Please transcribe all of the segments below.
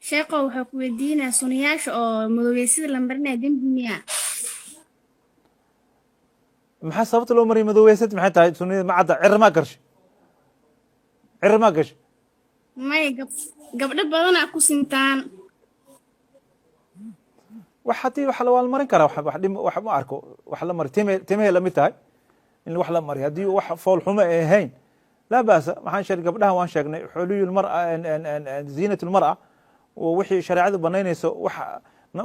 sheeko wuxuu ku weydiinaa sunayaasha oo madoweysyada la marinaya dembi miyaa maxaa sababta loo mariyo madoweysad maxay tahay sunniyada ma cadda cirma gashay cirma gashay may gabdho badanaa ku sintaan wax haddii wax la waa la marin karaa wax ma arko wax la mari timahay lamid tahay in wax la mari haddii wax fool xumo ay ahayn laa baasa waxaan sheegay gabdhahan waan sheegnay xuliyul mar'a ziinatul mar'a oo wixii shareecadu banaynayso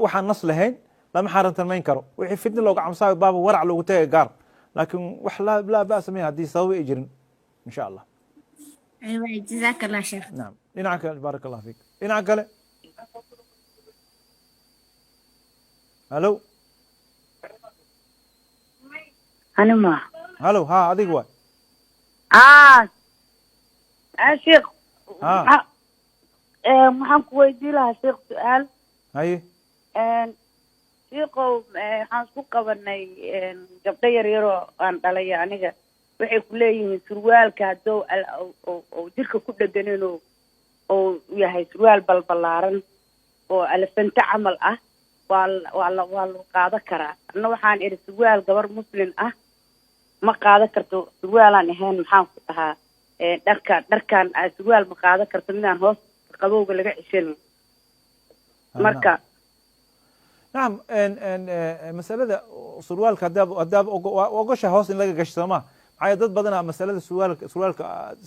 waxaan nas lahayn lama xaarantarmayn karo wixii fitna looga camsaayo baaba warac loogu tagay gaar laakiin wax laa baasa min haddii sabab ay jirin insha allah aywa jazaaka allah sheekh naam dhinaca kale baaraka allah fiik dhinaca kale halo anima halo ha adiga waay sheekh ha waxaan ku weydiin lahaa sheekh su-aal haye sheekhow waxaan isku qabanay gabdho yaryaroo aan dhalay aniga waxay ku leeyihiin surwaalka haddou oo jirka ku dheganin oo yahay surwaal balbalaaran oo alafanta camal ah waa la qaado karaa anna waxaan idhi surwaal gabar muslim ah ma qaado karto surwaalaan ahayn maxaan ku dhahaa dharkaan surwaal ma qaado karto midaan hoos qabowga laga ceshanin marka nacam masalada surwaalka haddaab ogosha hoos in laga gasho sooma maxaa dad badanaa masalada surwaalka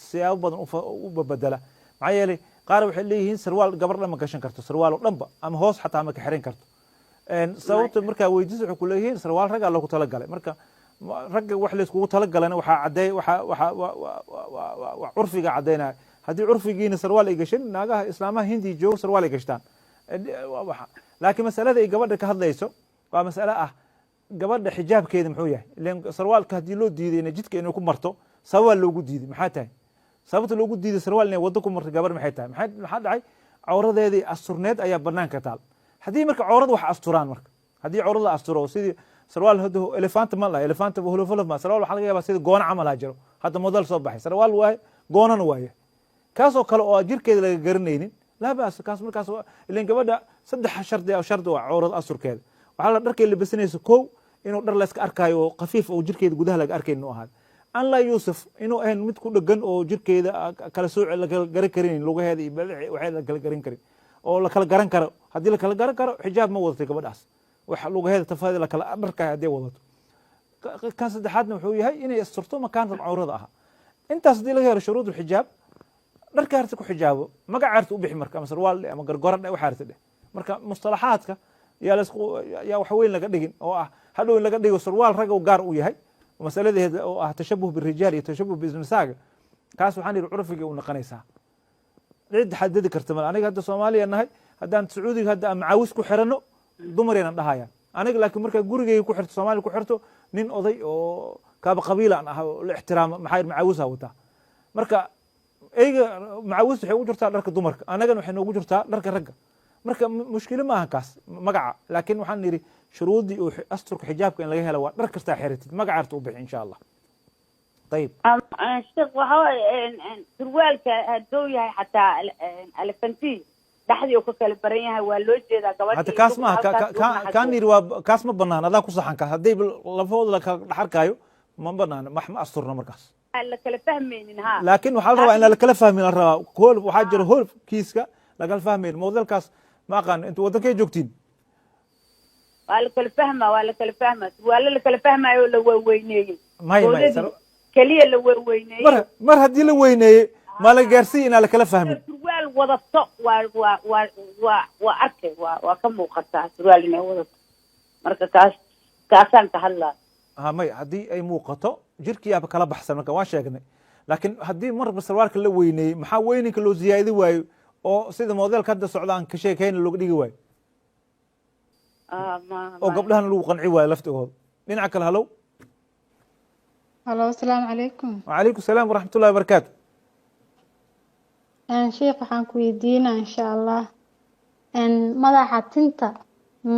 siyaabo badan u babedela maxaa yeelay qaar waxay leeyihiin sarwaal gabar dhan ma gashan karto sarwaal oo dhanba ama hoos xataa ma ka xiran karto sababta markaa weydiis waxay ku leeyihiin sarwaal raggaa loogu talagalay marka ragga wax layskugu talagalana waxaa caddeey waa curfiga caddeynaya haddii curfigiina sarwaal ay gashan naagaha islaamaha hindiya joogo sarwaal ay gashtaan laakiin masalada ay gabadha ka hadlayso waa masale ah gabadha xijaabkeeda muxuu yahay ilan sarwaalka haddii loo diidayna jidka inay ku marto sababaa loogu diiday maxaa tahay sababta loogu diiday sarwaal inay waddo ku marto gabar maxay tahay maxaa dhacay cawradeedii asturneed ayaa banaanka taal haddii marka cawrada wax asturaan marka haddii cawrada asturo sidii sarwaal hada elefanta ma laha elefanta hulufuluf ma sarwaal waxaa laga yaabaa sida goona camal ha jiro hadda model soo baxay sarwaal waaye goonana waaye kaasoo kale oo jirkeeda laga garanaynin laa baas kaas markaas ilan gabadha saddex shardi waa cawrada asturkeeda waxaa la dharkay labisanaysa kow inuu dhar layska arkaayo oo khafiif oo jirkeeda gudaha laga arkayn inuu ahaado an laa yuusuf inuu ahayn mid ku dhegan oo jirkeeda kala sooc lakala garan karin lugaheeda iyo balici waxeeda lakala garan karin oo lakala garan karo haddii lakala garan karo xijaab ma wadatay gabadhaas wax lugaheeda tafadeeda lakala dharkaay hadday wadato kan saddexaadna wuxuu yahay inay asturto makaantan cawrada ahaa intaas haddii laga helo shuruud xijaab dharka harta ku xijaabo magaca harta u bixi marka ama sarwaal dheh ama gargora dheh waxa harta dheh marka mustalaxaadka yaa wax weyn laga dhigin oo ah hadhow in laga dhigo sarwaal rag gaar u yahay masaladeeda oo ah tashabuh birijaal iyo tashabuh bisnisaaga kaas waxaan yidhi curfiga u noqonaysaa cid xadadi karta mal aniga hadda soomaaliya nahay haddaan sacuudiga hadda macaawis ku xirano dumaraynan dhahayaan aniga laakiin markaa gurigeyga ku xirto soomaaliya ku xirto nin oday oo kaaba qabiila aan ah oo la ixtiraamo maxaa yidhi macaawisa wataa marka eyga macaawis waxay ugu jirtaa dharka dumarka anagana waxay noogu jirtaa dharka ragga marka mushkilo ma ahan kaas magaca laakiin waxaan yidhi shuruudii oo asturka xijaabka in laga helo waa dhar kastaa xiratid magaca harta u bixi insha allah ayib sheekh waxa waaye surwaalka hadduu yahay xataa elefanti dhexdii uu ka kala baran yahay waa loo jeedaa gabadha hata kaas maaha kaan yidhi waa kaas ma banaan adaa ku saxan kaas hadday lafahooda lakala dhex arkaayo ma banaan ma asturna markaas la kala fahmaynin ha laakiin waxaa la rabaa in lakala fahmin la rabaa hool waxaa jira hool kiiska lagala fahmayn modelkaas ma aqaan inta waddankay joogtiin waa la kala fahmaa surwaalo la kala fahmaayo la waaweyneeyey may keliya la waaweyneeyey mar haddii la weyneeyey ma la gaarsiiya inaan lakala fahmin surwaal wadato waa arkay waa ka muuqataa surwaal inay wadato marka kaasaan ka hadlaa may haddii ay muuqato jirkiyaaba kala baxsan marka waan sheegnay laakiin haddii marba sarwaalka la weyneeyey maxaa weyninka loo ziyaadi waayo oo sida modelka hadda socdaan ka sheekayna looga dhigi waayo oo gabdhahana lagu qanci waayo laftigooda dhinaca kale halow halo asalaamu calaykum wacalaykum salaam waraxmat ullahi wabarakaatu sheekh waxaan ku weydiinaa insha allah madaxa tinta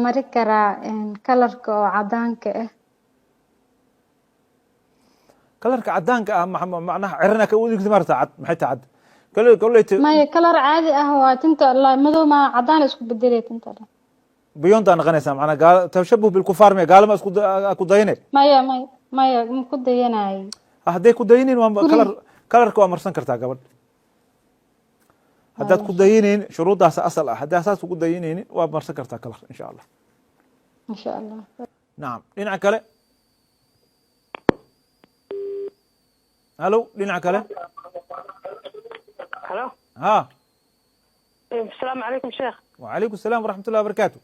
mari karaa kalarka oo cadaanka ah kalarka cadaanka ah macnaha cirana ka udigta marta cad maxay tahay cad كليت maya kalar caadi ah waa tinta la madow ma cadaan isku bedelay tinta dhan. بيونت أنا غنيسة معنا قال تشبه بالكفار مي قال ما أسكو داينه maya ma ku dayanay هدي كو داينين وام Guri. كلر كو أمرسن كرتا قبل هدات كو داينين شروط داس أصل هدا أساس كو داينين وأمرسن كرتا كلر إن شاء الله insha Allah نعم لين كله الو لين كله هلو ها السلام عليكم شيخ وعليكم السلام ورحمة الله وبركاته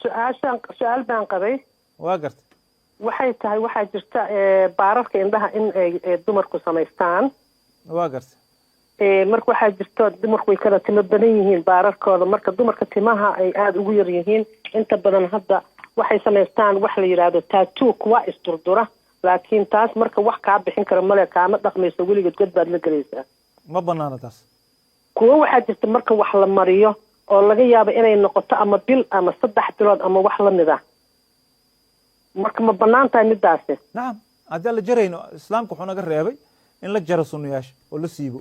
su-aal baan qabay واقرت waxay tahay waxaa jirta baararka indhaha in ay dumarku samaystaan واقرت marka waxaa jirto dumarku way kala timo badan yihiin baararkooda marka dumarka timaha ay aada ugu yar yihiin inta badan hadda waxay samaystaan wax la yidhaahdo tattoo kuwa isdurdura laakiin taas marka wax kaa bixin kara male kaama dhaqmayso weligeed god baad la gelaysaa ما بنانا تاس kuwo waxaa jirta marka wax la mariyo oo laga yaabo inay noqoto ama bil ama 3 bilood ama wax la mid ah marka ma banaan tahay midaasi نعم هذا اللي جرينا إسلام كحنا قريبي إن لا جرى سنياش ولا سيبه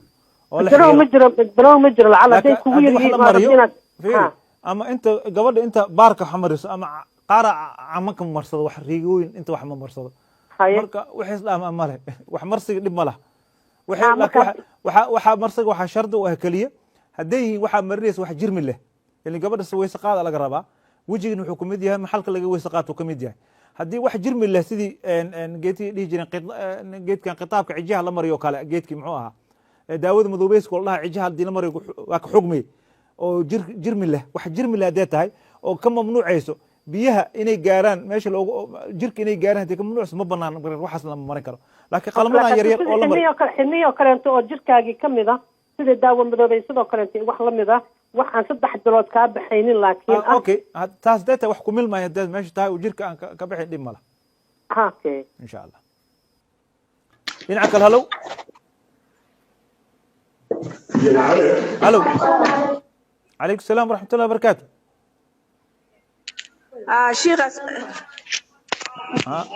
ولا bilow ma jiro bilow ma jiro lacala haday لكن kugu هذا yar وحلا yihiin مريو inaad فيري أما أنت قبل أنت بارك حمرس أما قارع عمك مرصد وحريقوين أنت وح مرصد haye مركا وحيس لا ما ماله وح مرصد لب ماله وح آه، لك مركا- وح مرصد وح شرد وهكلية هديه وح مريس وح جرم له اللي قبل سوي سقاط على قرابة وجي إنه حكوميديا محل كلا جوي سقاط وكوميديا هدي وح جرم له سيدي إن جيتي ليجي جيت كان قطاب كعجها لمريو كلا جيت كي معوها داود مذوبيس والله عجها دي لمريو واك حكمي oo jirmi leh wax jirmi leh hadday tahay oo ka mamnuucayso biyaha inay gaaraan meesha loogu jirka inay gaaraan hadii ka mamnuucayso ma banaan waxaas lama marin karo laakiin qalamadan yar yar oo la maro xiniyo kaleento oo jirkaagii ka mid ah sida daawo madoobay sidoo kaleento wax la mid ah waxaan 3 bilood kaa baxaynin laakiin okay taas data wax ku milmay hadii meesha tahay oo jirka aan ka bixin dhib mala okay insha Allah dhinaca kale halo halo عليكم السلام ورحمة الله وبركاته شيخ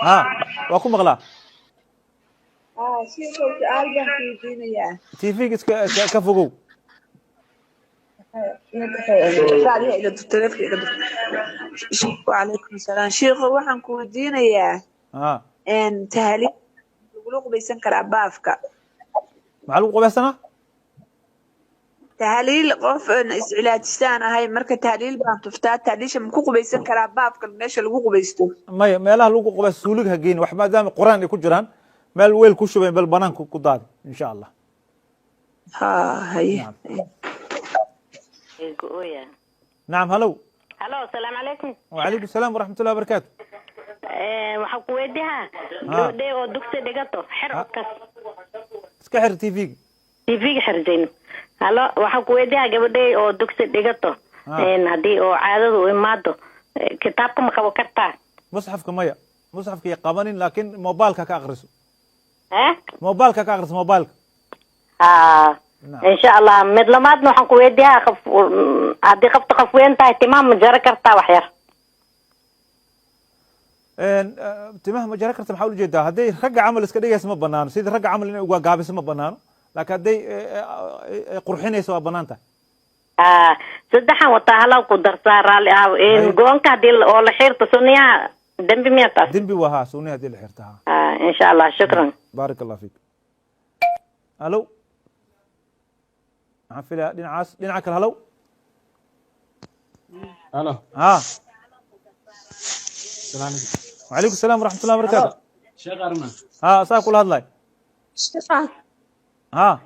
ها واكم مغلا شيخ سؤال بان كيدينيا تي في كفوقو وعليكم السلام شيخ waxaan ku weydiinayaa tahliil lagu qubaysan karaa baafka maxaa lagu qubaysana tahliil qof iscilaajistaan ahay marka tahliil baan tuftaa tahliisha ma ku qubaysan karaa baafka meesha lagu qubaysto maya meelaha lagu qubaysto suulig ha geyn wax maadaama quraan ay ku jiraan meel weel ku shubeen bal banaanka ku daadi insha Allah haye نعم هلو halo asalaamu calaykum وعليكم السلام ورحمة الله وبركاته waxaan ku weydiihaa gabadhay oo dugsi dhigato xer codkaas iska xir TV tv-ga xirjayno halo waxaan ku weydiihaa gabadhay oo dugsi dhigato haddii oo caadadu u imaado kitaabka ma qabo kartaa مصحفك ميا مصحفك يقابلين لكن موبايلك كأغرسه ها موبايلك كأغرس موبايلك إن شاء الله مدلمات نحن كويديها خف هذه خفت خفوين تاع اهتمام مجرى كرتا وحير تمام مجرى كرتا محاول جدا هذي رجع عمل اسكديه اسمه بنان سيد رجع عمل انه قاب اسمه بنان لكن هذي قرحين يسوى بنانته صدحا وطاهلا وقدر صار إن قونك هذه ولا حير تصنيها دنبي ميتا دنبي وها سوني هذه اللي حيرتها إن شاء الله شكرا بارك الله فيك الو عفلا دينعك هلو الو ها السلام عليكم وعليكم السلام ورحمة الله وبركاته شيخ أرنا أساكل هذلاي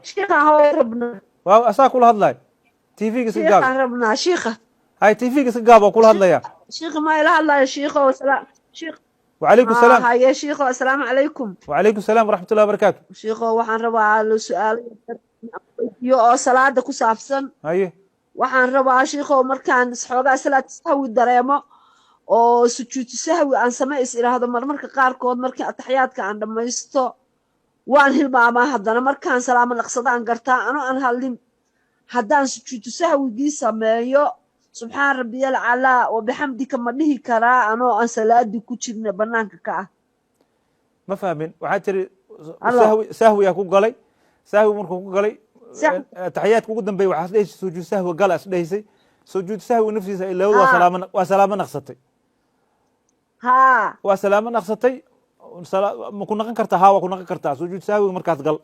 شيخ هاي ربنا أساكل هذلاي تي في شيخ ربنا شيخ هاي تي في قسقاب وكل هذلايا شيخ ما إله الله يا شيخ وسلام شيخ وعليكم السلام هاي يا شيخ السلام عليكم وعليكم السلام ورحمة الله وبركاته شيخ waxaan rabaa su'aal iyo oo salaada ku saabsan haye waxaan rabaa sheekho markaan xoogaa salaad sahwi dareemo oo sujuud sahwi aan sameeys iraahdo marmarka qaarkood markii ataxiyaadka aan dhamaysto waan hilmaamaa haddana markaan salaamo naqsadaan gartaa ano aan hadlin haddaan sujuud sahwigii sameeyo subxaan rabbiyal calaa wa bixamdika ma dhihi karaa anoo aan salaadii ku jirna banaanka ka ah ma fahmin waxaa tiri sahwi yaa ku galay sahwi markuu ku galay sax taxiyaadka ugu dambeeya waxaa isdhehaysay sujuud sahwi gala isdhehaysay sujuud sahwi naftiisa ay labada waa salaamo naqsatay haa waa salaamo naqsatay ma ku naqon kartaa haa waa ku naqon kartaa sujuud sahwiga markaas gal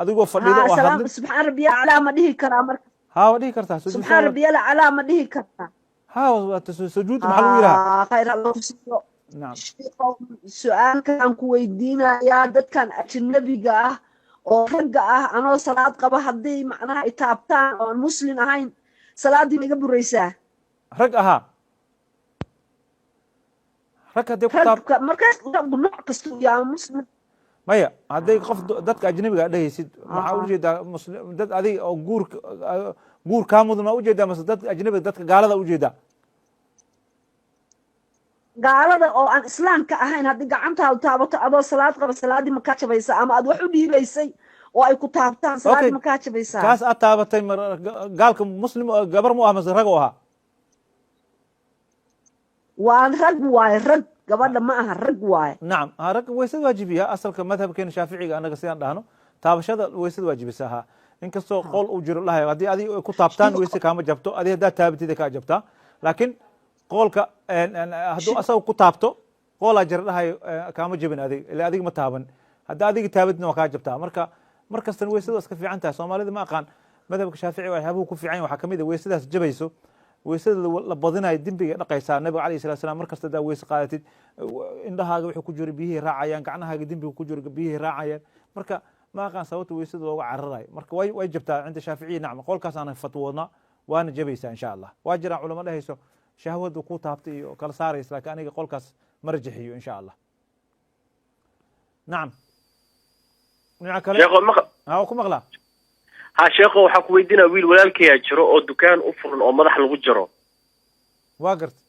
adigoo fadhido oo hadlin subxaan rabbiya calaa ma dhihi karaa marka haa waa dhihi kartaa sujuud subxaan rabbiya calaa ma dhihi kartaa haa sujuud maxaa lagu yidhaha khayr alla ku siiyo nacam sheekhow su-aalkan ku weydiinayaa dadkan ajnabiga ah oo ragga ah anoo salaad qaba haddii macnaha itaabtaan oo aan muslim ahayn salaaddii ma iga buraysaa rag ahaa rag haddii ku taab ragga markaas nooc kasta yaa muslim maya hadday qof dadka ajnabiga dhehaysid maxaa ujeedaa muslim dad adiga oo guur kaa mudan maa ujeedaa mase dadka ajnabiga dadka gaalada ujeedaa gaalada oo aan islaamka ahayn haddii gacantaadu taabato adoo salaad qaba salaaddii ma kaa jabaysaa ama aad wax u dhiibaysay oo ay ku taabtaan salaaddii ma kaa jabaysaa kaas aad taabatay gaalka muslim gabar mu ah mase rag u ahaa waa rag waaye rag gabadha ma aha rag waaye nacam rag waysada waajibiya asalka madhabkeena shaaficiga anaga sidaan dhahno taabashada waysada waajibisa ahaa inkastoo qool uu jiro dhahayo haddii adiga ku taabtaan wayse kaama jabto adi haddaad taabatida kaa jabtaa laakiin qoolka hadduu asaga ku taabto qoolaa jira dhahayo kaama jabin adig ila adiga ma taaban hadda adiga taabadina waa kaa jabtaa marka mar kastana weysada iska fiican tahay soomaalida ma aqaan madhabka shaafici waxyaabuhu ku fiican waxaa kamid a weysadaas jabayso weysada la badinayo dembiga dhaqaysaa nabiga alayh salatu salam mar kasta hadaa weyse qaadatid indhahaaga wuxuu ku jiro biyihii raacayaan gacnahaaga dembiga ku jiro biyihii raacayaan marka ma aqaan sababta weysada looga cararayo marka way jabtaa cinda shaaficiyi nacma qolkaas aanan fatwoodnaa waana jabaysaa insha allah waa jiraan culamo dhehayso shahwadu ku taabtay iyo kala saaraysa laakiin aniga qolkaas ma rajaxiyo insha allah nacam dhinaca kale ha ku maqlaa ha sheekho waxaa ku weydiinaa wiil walaalkayaa jiro oo dukaan u furan oo madax lagu jaro waa garta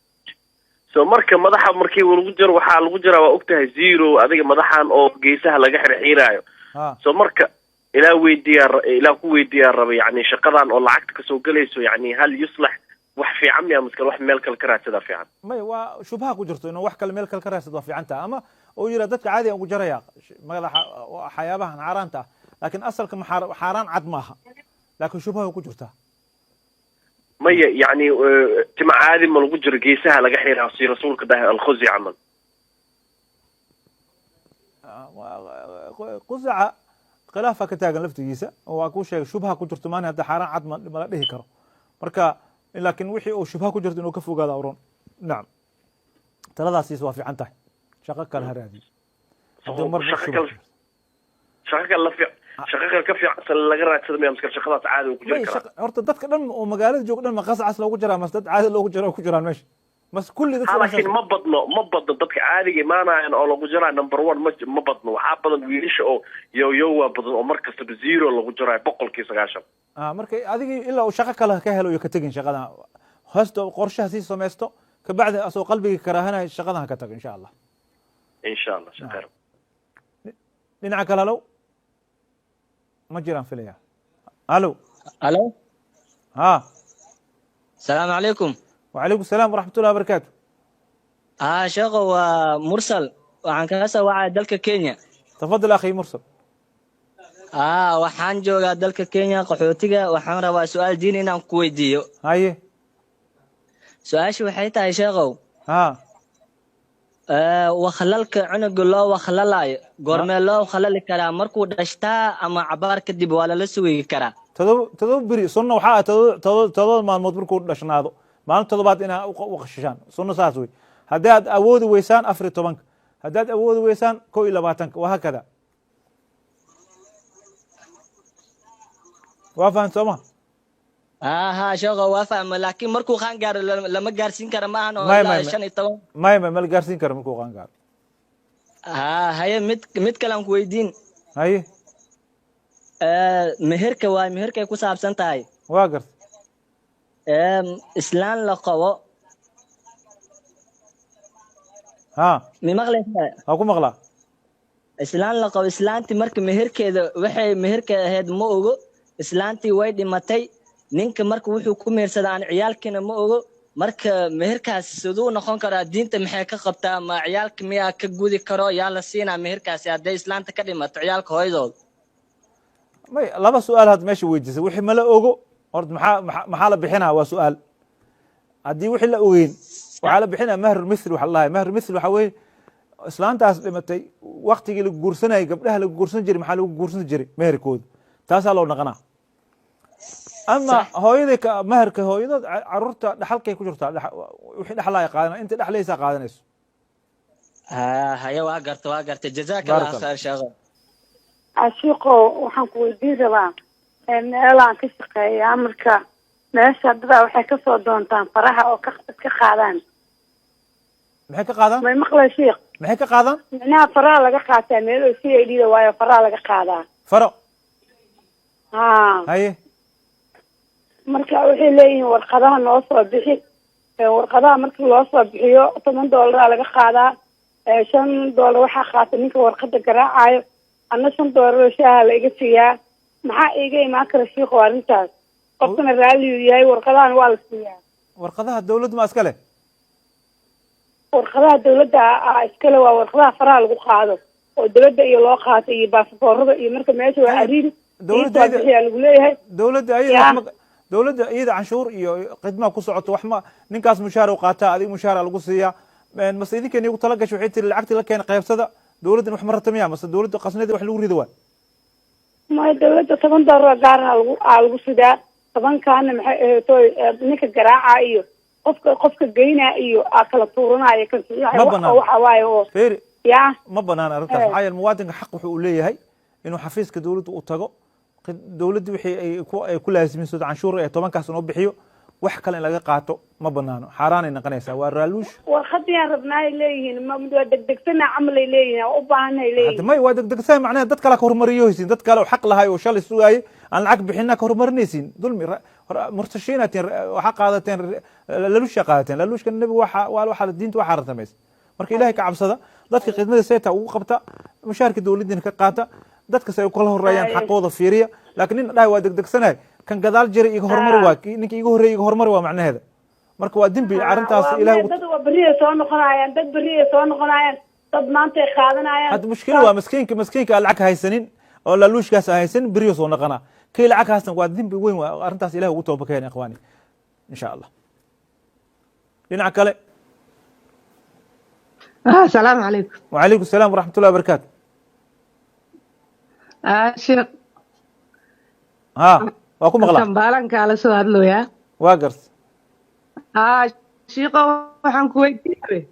so marka madaxa markii lagu jaro waxaa lagu jaraa waa ogtahay zero adiga madaxan oo geesaha laga xirxiiraayo so marka ilaa ku weydiiyaa raba yani shaqadan oo lacagta kasoo gelayso yani hal yuslax wax fiican miya maskal wax meel kale ka raadsadaa fiican may waa shubha ku jirto inuu wax kale meel kale ka raadsad waa fiican taha ama uu yidhaa dadka caadiga ugu jaraya waxyaabahan xaaraanta ah laakiin asalka xaaraan cad maaha laakiin shubha ku jirtaa maya yani tima caadi ma lagu jiro geesaha laga xiraa si rasuulka dhahay alkhuzi camal qusaca khilaafa ka taagan laftigiisa waa kuu sheegay shubha ku jirto maana hadda xaaraan cad mala dhihi karo marka laakiin wixii uu shubha ku jirto inuu ka fogaada awron nacam taladaasiis waa fiican tahay shaqo kale ha raadiyo shaqo kale ka fiican laga raadsada miya maskal shaqadaas caadi uu ku jiri karaa horta dadka dhan oo magaalada jooga dhan ma qascas loogu jaraa mas dad caadi loogu jaro ku jiraan meesha mas kulli dadka laakiin ma badno dadka caadiga imaanayaan oo lagu jaraa number 1 ma badno waxaa badan wiilasha oo yo waa badan oo mar kastaba zero lagu jaraa 90%. marka adiga ilaa uu shaqo kale ka helo iyo ka tagin shaqada hoosta qorshaha sii samaysto ka bacdi asoo qalbiga karaahanayo shaqada ka tag insha Allah shaqeer dhinaca kale low ma jiraan filaya alo ha السلام عليكم. وعليكم السلام ورحمة الله وبركاته. شيخو مرسل وعن كاسة وعى دلك كينيا. تفضل أخي مرسل. وحان جوغا دلك كينيا قحوتيغا وحان روا سؤال ديني نام كويديو. هاي سؤال شو حيتا يا شيخو؟ وخلالك عنق الله وخلالاي قرمي الله وخلال كلام مركو دشتا أما عبار كدب ولا لسوي كرا. تدو بري صنع وحاء تدو ما المدبر كود دشناادو. maalinta toddobaad inaa u qashishaan sunno saas wey haddii aad awoodi weysaan 14 haddaad awoodi weysaan 21 wahakada waa fahan sooma sheekho waa fahma laakiin markuu qaan gaaro lama gaarsiin karo maahan oo ilaa 15 may la gaarsiin karo markuu qaan gaaro haye mid kale aan ku weydiin haye meherkay ku saabsan tahay waa garta إسلام لقوا ممغلى أكو مغلى إسلام لقوا إسلامتي مرك مهر كذا وحي مهر كهاد موجو إسلامتي وايد متى نينك مرك وحي كمير سدان عيال كنا موجو مرك مهر كاسدو نخون كرا دين تمحيك قبتا ما عيالك ميا كجودي كرا يلا سينا مهر كاس يا ده إسلام تكلمت عيالك هايزول may laba su-aal had meesha weydiisay wixii mala ogo horta maxaa la bixinaa waa su-aal haddii wixii la ogeyn waxaa la bixinaa mahr mithli waxa lahay mahr mithli waxa weeye islaantaas dhimatay waktigii lagu guursanayay gabdhaha lagu guursan jiray maxaa lagu guursan jiray meherkooda taasaa loo naqanaa ama hooyaday maherka hooyadood caruurta dhaxalkay ku jirtaa wixii dhaxlaya qaadana inta dhaxlaysaa qaadanayso haya waa garta jazakallah khayr sheekho ashiiqo waxaan ku weydiin rabaa meelaan ka shaqeeyaa marka meesha dadaa waxay kasoo doontaan faraha oo iska qaadaan maxay ka qaadaan may maqlay sheekh maxay ka qaadaan micnaha faraha laga qaataa meel oo CID waayo faraha laga qaadaa faro haye marka waxay leeyihiin warqadaha noo soo bixi warqadaha markii loo soo bixiyo $10 laga qaadaa $5 waxaa qaata ninka warqada garaacayo anna $5 shaaha la iga siiyaa maxaa iiga imaan kara shiiqo arrintaas qofkana raalli yahay warqadahan waa la siiyaa warqadaha dawladda ma iska leh warqadaha dawladda iskale waa warqadaha faraha lagu qaado oo dawladda iyo loo qaato iyo baasaboorada iyo marka meesha waa ariin bixiyaa lagu leeyahay dawladda iyada canshuur iyo khidmaa ku socoto wax ma ninkaas mushaar u qaataa adiga mushaara lagu siiyaa mase idinkan igu tala gasho waxay tiri lacagtii la keena qaybsada dawladdan wax ma ratamiya mase dawladda qasnadii wax lagu rido waa maya dawladda $10 gaarna lagu sidaa 10kaana maxay ninka garaaca iyo qofka geynaa iyo kala tuuranaya kan waxa waaye oo ya ma banaan arrintaas maxaa yeele muwaadinka xaq wuxuu u leeyahay inuu xafiiska dawladda u tago dawladda wixii ay ku laasimayso canshuur ee 10kaas inoo bixiyo wax kale in laga qaato ma banaano xaaraanay noqonaysaa waa raaluush warqadiyaan rabnaay leeyihiin ma degdegsana camal ay leeyihiin oo u baahanay leeyihiin may waa degdegsan macnaha dad kale ka hormariyaysiin dad kale oo xaq lahay oo shalay sugaayay aan lacag bixinna ka hormarinaysiin dulmi murtashiinatiin waxa qaadateen laluusha qaadateen laluushka nabigu waxa diinta waxa ratamays marka ilaahay ka cabsada dadka khidmada seeta ugu qabta mushaarka dawladdiina ka qaata dadka say kala horeeyaan xaqooda fiiriya laakiin nin dhahay waa degdegsanay kan gadaal jiray iga hormar waa ninka iga horeeyay iga hormar waa macnaheeda marka waa dembi arrintaas ilaahay dad waa bariye soo noqonayaan dad maanta ay qaadanayaan had mushkil waa miskiinka lacag haysanin oo laluushkaas haysanin bariye soo noqona kay lacag haystan waa dembi weyn waa arrintaas ilaahay ugu tooba keenay ikhwaani insha Allah dhinaca kale السلام عليكم. وعليكم السلام ورحمة الله وبركاته. شيخ. واكم مغلا. سنبالن كالا سو هادلو يا. واقرت. شيخ waxaan ku weydiiyay.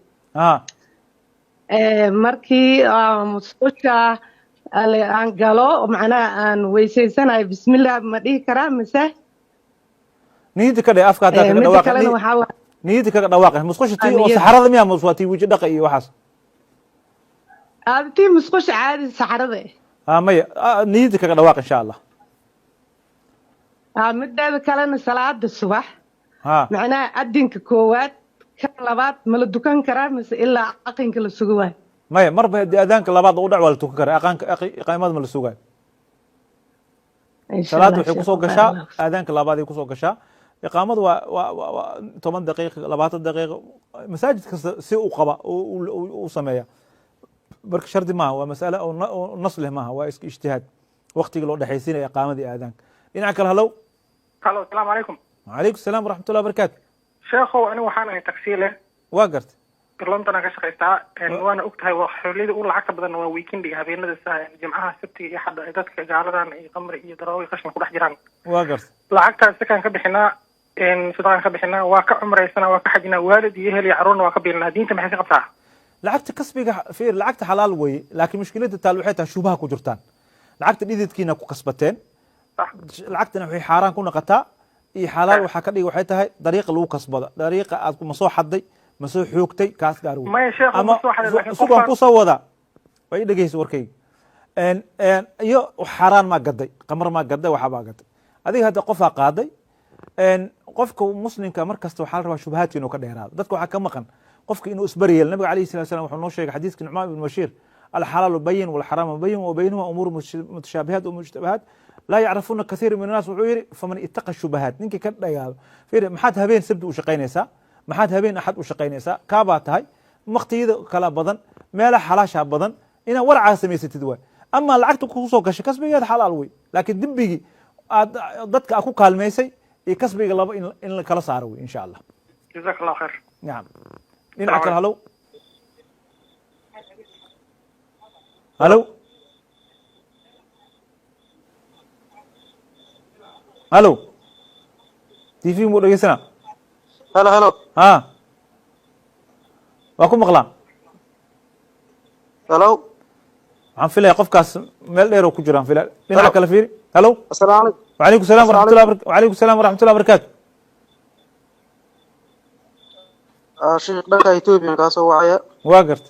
markii musqusha aan galo macnaha aan weysaysanay bismillah ma dhihi karaa mise niyada ka dhig afka hadda ka dhawaaq niyada kaga dhawaaqay musqusha tii oo saxarada miyaa muswaati wiji dhaqa iyo waxaas tii musqusha caadi saxarada maya niyada kaga dhawaaq insha Allah mideeda kalena salaada subax macnaha adinka koowaad ka labaad ma la dukan karaa mise ilaa aqinka la sugo waay maya marba hadii aadaanka labaad u dhac waa la tukan karaa aqaamada ma la sugaay salaada waxay kusoo gashaa aadaanka labaad ay kusoo gashaa إقامة 10 دقيقة 20 دقيقة مساجد سي وقبا وسمايا برك شرط ما هو مسألة أو نصله ما هو اجتهاد وقت يقولوا دحيسين إقامة دي آذان إنك هلو السلام عليكم وعليكم السلام ورحمة الله وبركاته شيخو أنا وحنا تكسيله واقرت برلنت أنا كشقيستها وأنا وقتها وحولي أقول عكس بدنا ويكند هبين الساعة جمعها سبتي أحد عددك جعلنا قمر يدراوي خشنا كل حجران واقرت لعكس سكان كبحنا إن صدقان كبحنا واقع عمري سنة واقع حجنا والد يهلي عرون واقع بيننا دين تمحي قبتها لعكت كسبي في لعكت حلال وي لكن مشكلة التالوحيتها شبهها كجرتان لعكت الإيد كينا كسبتين لعكت نحوي حاران كنا قتا إي حلال وحكدي وحيتها طريقة لو كسبة طريقة أكون مسوح حدي مسوح حوكتي كاس دارو ما يشيخ مسوح حدي سوقا كوسودا وي دغيس وركي ان يو حران ما قدي قمر ما قدي وحبا قدي هذه هذا قفا قادي ان قفك مسلمك markasta waxa la rabaa shubahaadka inuu ka dheeraado dadku waxa ka maqan qofka inuu isbariyay nabiga kaleey sallallahu wuxuu noo sheegay xadiiska Nu'man ibn Bashir al-halal bayin wal haram bayin wa baynahuma umur mutashabihat wa mujtabahat la ya'rifuna kathir min an-nas wuxuu yiri faman ittaqa shubahat ninka ka dhayaado fiir maxaad habeen sabti u shaqeynaysaa maxaad habeen ahad u shaqeynaysaa ka baa tahay waqtiyada kala badan meelaha xalaasha badan ina warca samaysatid way ama lacagta kusoo gashay kasbigeeda xalaal wey laakiin dembigii aad dadka ku kaalmaysay iyo kasbiga laba in la kala saaro wey insha allah. جزاك الله خير. نعم. dhinaca kale halow halow halow tv muu dhegeysanaa هلا هلا ha waa ku maqlaa هلو waxaan filaya qofkaas meel dheer oo ku jiraan filaya dhinaca kale fiiri halow السلام عليكم. وعليكم السلام ورحمة الله وعليكم السلام ورحمة الله وبركاته. شيخ دhanka Ethiopia kaasoo wacaya waa garta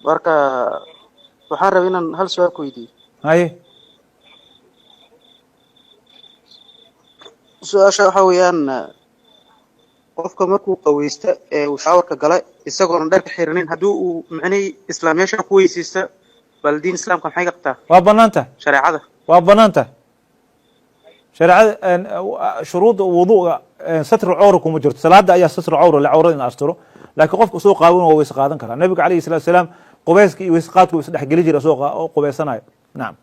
marka waxaan rabay inaan hal su'aal ku weydiiyo. haye su-aasha waxa weeyaan qofka markuu qaweysta ee uu shaawarka gala isagoon dharka xiranin haddii uu macnihii islaamyaasha ku weysaysta bal diin islaamka maxay ka qabtaa waa bannaan tahay shareecada waa bannaan tahay shareecada shuruudda wuduuga satru cawra kuma jirto salaada ayaa satru cawra la cawrada in la asturo laakiin qofka soo qaawan waa weyse qaadan karaa nabiga calayhi salaatu wasalaam qubeyska iyo weyse qaadku is dhex geli jira soo qubeysanayo nacam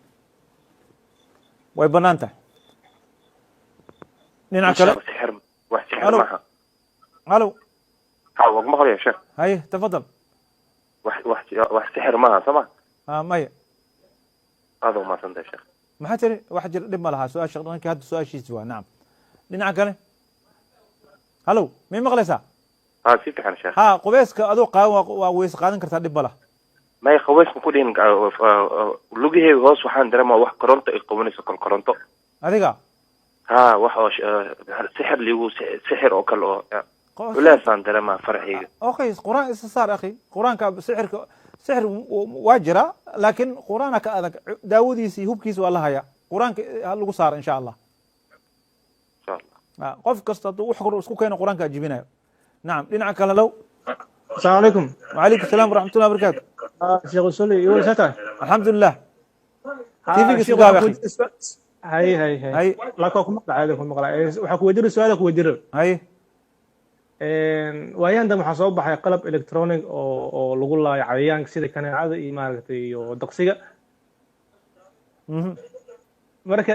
way bannaan tahay dhinaca kale wax sixir maaha halow ha waa maqlay ya sheekh haye tafadal wax sixir maaha sama maya aad uma santa sheekh maxaa tiri wax jir dhib ma laha su-aasha dhankii hadda su-aashiisi waa nacam dhinaca kale halow may maqlaysaa ha si fiican sheekh ha qubeyska adoo qaawan waa weyse qaadan kartaa dhib ma laha may qaweysku ku dhihin lugaheega hoos waxaan dareemaa wax koronto ay qabanayso koronto adiga ha wax oo sixir liigu sixir oo kale oo walaasaan dareemaa farxiga okay quraan isa saar akhi quraanka sixirka sixir waa jira laakiin quraana ka adag daawadiisa iyo hubkiisa waa la hayaa quraanka lagu saaro insha allah qof kasta hadduu wax kor isku keeno quraanka ajibinayo nacam dhinaca kale low السلام عليكم. وعليكم السلام ورحمة الله وبركاته. شيخ وصلي يقول ساتر. الحمد لله. تيفيك سوقا يا أخي. هاي لا كوكو مقطع هذا كوكو مقطع وحكو ودير سؤالك ودير. هاي. ويان ده محاسوب بحي قلب إلكترونيك أو لغو الله عيان كسيدة كان عادة إيمارتي ودقسيقة. marka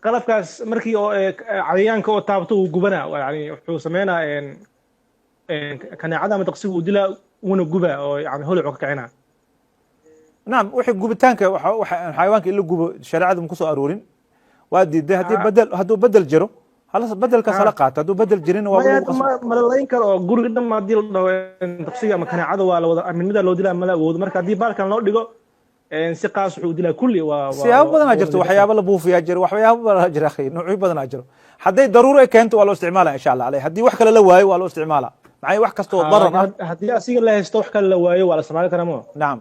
qalabkaas markii cayayaanka oo taabto uu gubana yani wuxuu sameynaa kaneecada ama daqsiga uu dilaa una guba oo yani holac ka kicina naam wixii gubitaanka xayawaanka in la gubo shareecadu ma ku soo aroorin waa diiday hadduu bedel jiro halas bedelkaas hala qaata hadduu bedel jirina waa ma la layn karo oo guriga dhan haddii la dhaho daqsiga ama kaneecada waa la wada midnimada loo dilaa mala awoodo marka haddii baalkan loo dhigo si qaas wuxuu dilaa kulli waa siyaabo badan jirto waxyaabo la buufiyaa jiro waxyaabo badan jira akhi noocyo badan jiro hadday daruuro ay keento waa loo isticmaalaa insha Allah alayhi haddii wax kale la waayo waa loo isticmaalaa maxay wax kasto darar haddii asiga la haysto wax kale la waayo waa la isticmaali karaa ma naam